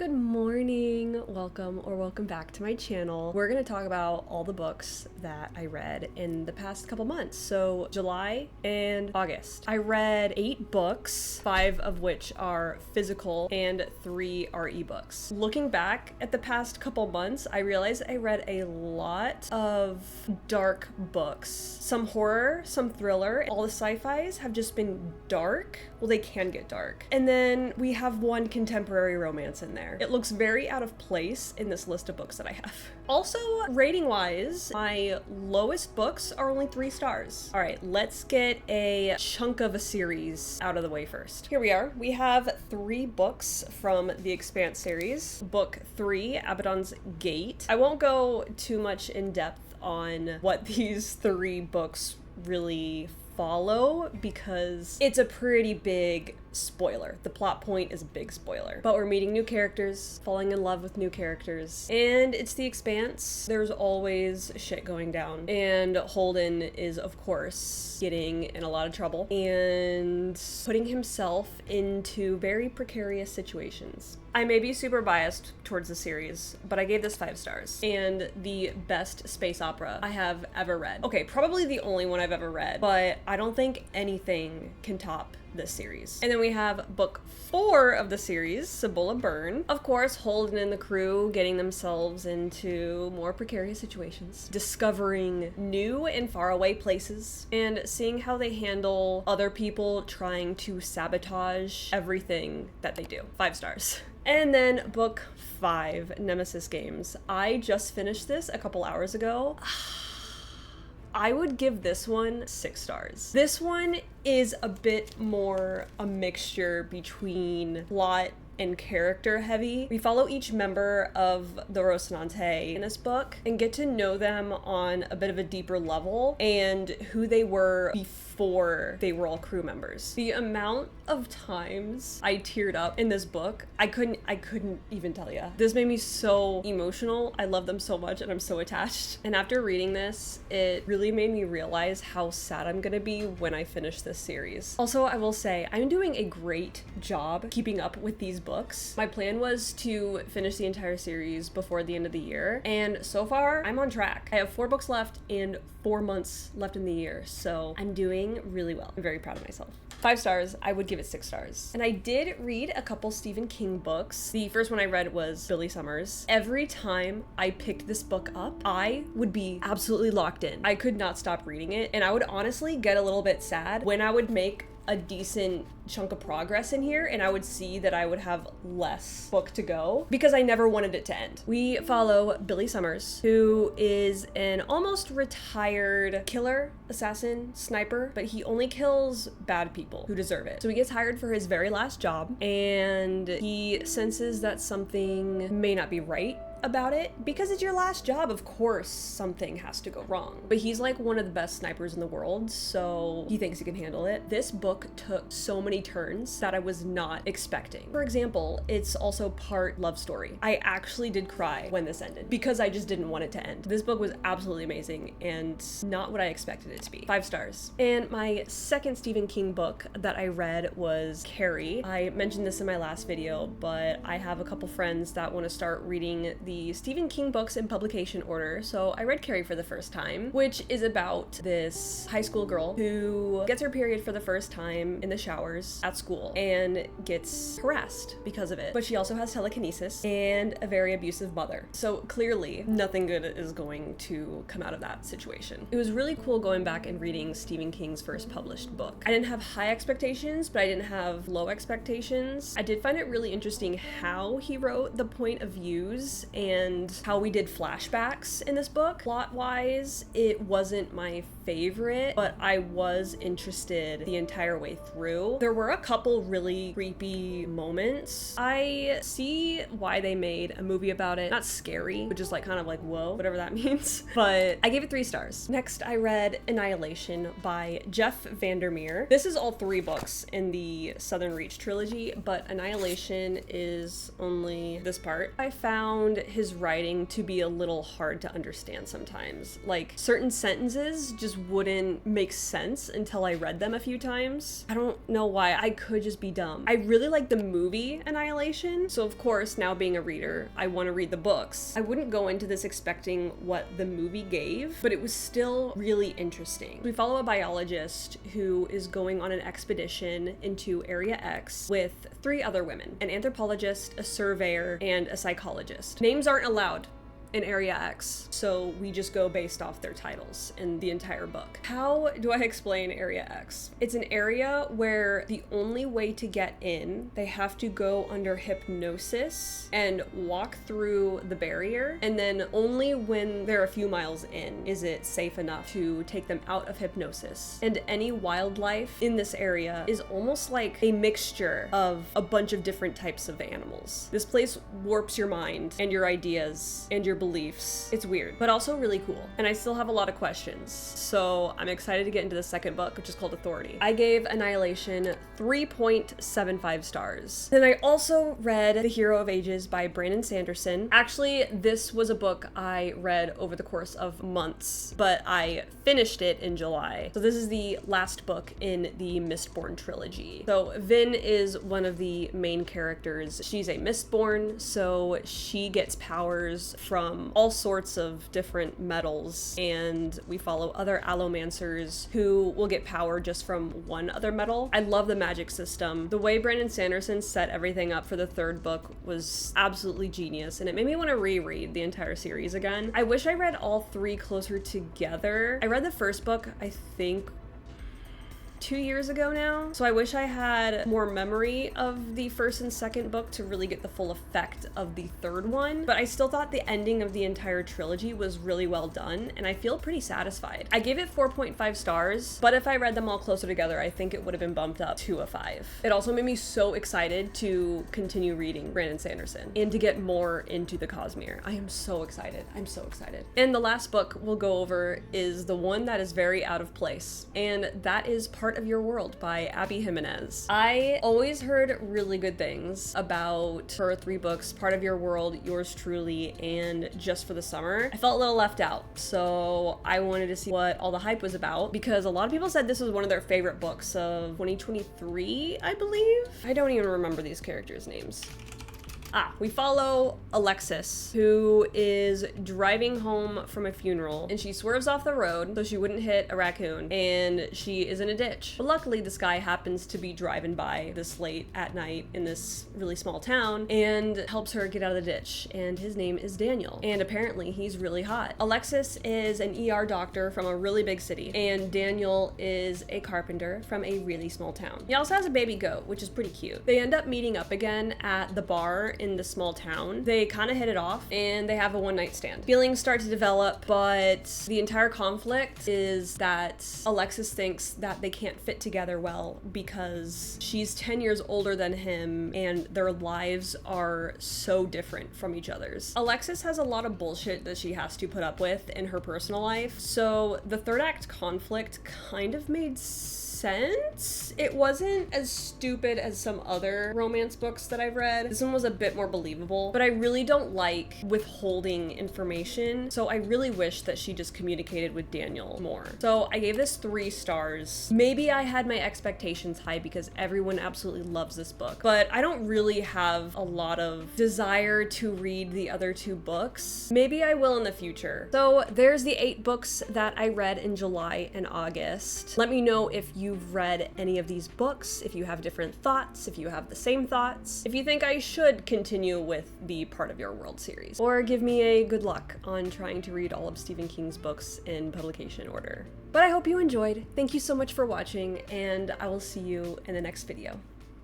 Good morning, welcome back to my channel. We're gonna talk about all the books that I read in the past couple months. So July and August. I read 8 books, 5 of which are physical and 3 are ebooks. Looking back at the past couple months, I realized I read a lot of dark books. Some horror, some thriller. All the sci-fis have just been dark. Well, they can get dark. And then we have one contemporary romance in there. It looks very out of place in this list of books that I have. Also, rating-wise, my lowest books are only 3 stars. All right, let's get a chunk of a series out of the way first. Here we are. We have 3 books from the Expanse series. Book 3, Abaddon's Gate. I won't go too much in depth on what these 3 books really follow because it's a pretty big spoiler. The plot point is a big spoiler. But we're meeting new characters, falling in love with new characters, and it's the Expanse. There's always shit going down. And Holden is, of course, getting in a lot of trouble and putting himself into very precarious situations. I may be super biased towards the series, but I gave this 5 stars. And the best space opera I have ever read. Okay, probably the only one I've ever read, but I don't think anything can top this series. And then we have book 4 of the series, Cibola Burn. Of course, Holden and the crew getting themselves into more precarious situations, discovering new and faraway places, and seeing how they handle other people trying to sabotage everything that they do. 5 stars. And then book 5, Nemesis Games. I just finished this a couple hours ago. I would give this one 6 stars. This one is a bit more a mixture between plot and character heavy. We follow each member of the Rocinante in this book and get to know them on a bit of a deeper level and who they were before they were all crew members. The amount of times I teared up in this book, I couldn't even tell you. This made me so emotional. I love them so much and I'm so attached. And after reading this, it really made me realize how sad I'm gonna be when I finish this series. Also, I will say, I'm doing a great job keeping up with these books. My plan was to finish the entire series before the end of the year, and so far, I'm on track. I have 4 books left and 4 months left in the year, so I'm doing really well. I'm very proud of myself. 5 stars, I would give it 6 stars. And I did read a couple Stephen King books. The first one I read was Billy Summers. Every time I picked this book up, I would be absolutely locked in. I could not stop reading it, and I would honestly get a little bit sad when I would make a decent chunk of progress in here and I would see that I would have less book to go because I never wanted it to end. We follow Billy Summers, who is an almost retired killer, assassin, sniper, but he only kills bad people who deserve it. So he gets hired for his very last job and he senses that something may not be right about it. Because it's your last job, of course something has to go wrong. But he's like one of the best snipers in the world, so he thinks he can handle it. This book took so many turns that I was not expecting. For example, it's also part love story. I actually did cry when this ended because I just didn't want it to end. This book was absolutely amazing and not what I expected it to be. 5 stars. And my second Stephen King book that I read was Carrie. I mentioned this in my last video, but I have a couple friends that want to start reading the Stephen King books in publication order, so I read Carrie for the first time, which is about this high school girl who gets her period for the first time in the showers at school and gets harassed because of it. But she also has telekinesis and a very abusive mother. So clearly nothing good is going to come out of that situation. It was really cool going back and reading Stephen King's first published book. I didn't have high expectations, but I didn't have low expectations. I did find it really interesting how he wrote the point of views and how we did flashbacks in this book. Plot-wise, it wasn't my favorite, but I was interested the entire way through. There were a couple really creepy moments. I see why they made a movie about it. Not scary, but just like kind of like, whoa, whatever that means. But I gave it 3 stars. Next, I read Annihilation by Jeff Vandermeer. This is all 3 books in the Southern Reach trilogy, but Annihilation is only this part. I found his writing to be a little hard to understand sometimes. Like, certain sentences just wouldn't make sense until I read them a few times. I don't know why. I could just be dumb. I really like the movie Annihilation, so of course, now being a reader, I want to read the books. I wouldn't go into this expecting what the movie gave, but it was still really interesting. We follow a biologist who is going on an expedition into Area X with 3 other women, an anthropologist, a surveyor, and a psychologist. Names aren't allowed in Area X, so we just go based off their titles in the entire book. How do I explain Area X? It's an area where the only way to get in, they have to go under hypnosis and walk through the barrier, and then only when they're a few miles in is it safe enough to take them out of hypnosis. And any wildlife in this area is almost like a mixture of a bunch of different types of animals. This place warps your mind and your ideas and your beliefs. It's weird, but also really cool. And I still have a lot of questions. So I'm excited to get into the second book, which is called Authority. I gave Annihilation 3.75 stars. Then I also read The Hero of Ages by Brandon Sanderson. Actually, this was a book I read over the course of months, but I finished it in July. So this is the last book in the Mistborn trilogy. So Vin is one of the main characters. She's a Mistborn, so she gets powers from all sorts of different metals, and we follow other allomancers who will get power just from one other metal. I love the magic system. The way Brandon Sanderson set everything up for the third book was absolutely genius, and it made me want to reread the entire series again. I wish I read all 3 closer together. I read the first book, I think, 2 years ago now. So I wish I had more memory of the first and second book to really get the full effect of the third one. But I still thought the ending of the entire trilogy was really well done, and I feel pretty satisfied. I gave it 4.5 stars, but if I read them all closer together, I think it would have been bumped up to a 5. It also made me so excited to continue reading Brandon Sanderson and to get more into the Cosmere. I am so excited. I'm so excited. And the last book we'll go over is the one that is very out of place, and that is Part of Your World by Abby Jimenez. I always heard really good things about her 3 books, Part of Your World, Yours Truly, and Just for the Summer. I felt a little left out, so I wanted to see what all the hype was about, because a lot of people said this was one of their favorite books of 2023, I believe. I don't even remember these characters' names. We follow Alexis, who is driving home from a funeral, and she swerves off the road so she wouldn't hit a raccoon, and she is in a ditch. But luckily, this guy happens to be driving by this late at night in this really small town and helps her get out of the ditch, and his name is Daniel, and apparently he's really hot. Alexis is an ER doctor from a really big city, and Daniel is a carpenter from a really small town. He also has a baby goat, which is pretty cute. They end up meeting up again at the bar in the small town. They kind of hit it off, and they have a one-night stand. Feelings start to develop, but the entire conflict is that Alexis thinks that they can't fit together well because she's 10 years older than him, and their lives are so different from each other's. Alexis has a lot of bullshit that she has to put up with in her personal life, so the third act conflict kind of made sense. It wasn't as stupid as some other romance books that I've read. This one was a bit more believable, but I really don't like withholding information, so I really wish that she just communicated with Daniel more. So I gave this 3 stars. Maybe I had my expectations high because everyone absolutely loves this book, but I don't really have a lot of desire to read the other 2 books. Maybe I will in the future. So there's the 8 books that I read in July and August. Let me know if you've read any of these books, if you have different thoughts, if you have the same thoughts, if you think I should continue with the Part of Your World series, or give me a good luck on trying to read all of Stephen King's books in publication order. But I hope you enjoyed. Thank you so much for watching, and I will see you in the next video.